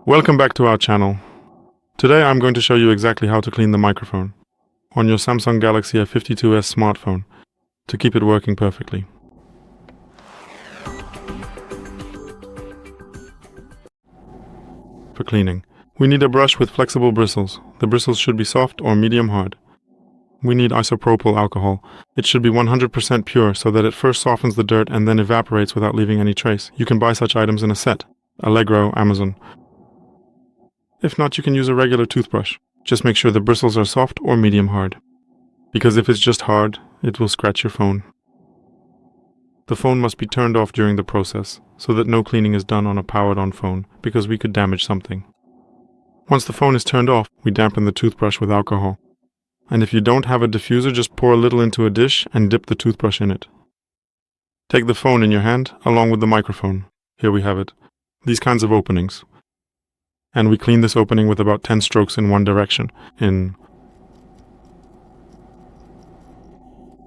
Welcome back to our channel. Today I'm going to show you exactly how to clean the microphone on your Samsung Galaxy A52s smartphone to keep it working perfectly. For cleaning, we need a brush with flexible bristles. The bristles should be soft or medium hard. We need isopropyl alcohol. It should be 100% pure so that it first softens the dirt and then evaporates without leaving any trace. You can buy such items in a set. Allegro, Amazon. If not, you can use a regular toothbrush. Just make sure the bristles are soft or medium hard, because if it's just hard, it will scratch your phone. The phone must be turned off during the process, so that no cleaning is done on a powered-on phone, because we could damage something. Once the phone is turned off, we dampen the toothbrush with alcohol. And if you don't have a diffuser, just pour a little into a dish and dip the toothbrush in it. Take the phone in your hand, along with the microphone. Here we have it. These kinds of openings. And we clean this opening with about 10 strokes in one direction. In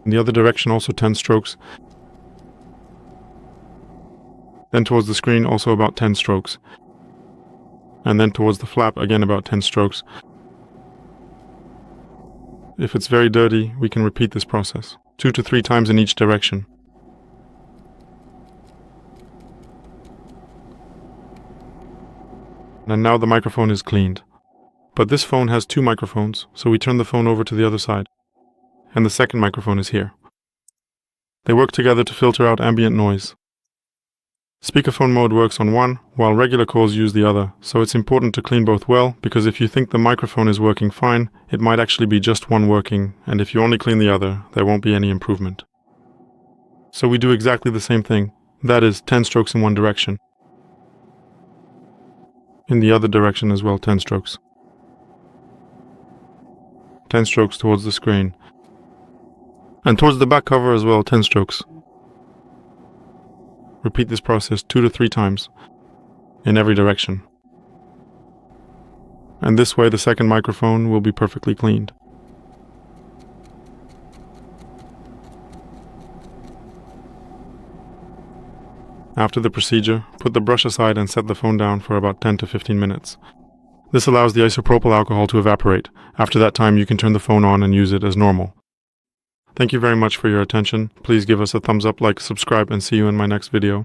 the other direction, also 10 strokes. Then towards the screen, also about 10 strokes. And then towards the flap, again about 10 strokes. If it's very dirty, we can repeat this process 2 to 3 times in each direction. And now the microphone is cleaned. But this phone has 2 microphones, so we turn the phone over to the other side. And the second microphone is here. They work together to filter out ambient noise. Speakerphone mode works on one, while regular calls use the other, so it's important to clean both well, because if you think the microphone is working fine, it might actually be just one working, and if you only clean the other, there won't be any improvement. So we do exactly the same thing, that is, 10 strokes in one direction. In the other direction as well, 10 strokes. 10 strokes towards the screen. And towards the back cover as well, 10 strokes. Repeat this process 2 to 3 times in every direction. And this way the second microphone will be perfectly cleaned. After the procedure, put the brush aside and set the phone down for about 10 to 15 minutes. This allows the isopropyl alcohol to evaporate. After that time, you can turn the phone on and use it as normal. Thank you very much for your attention. Please give us a thumbs up, like, subscribe, and see you in my next video.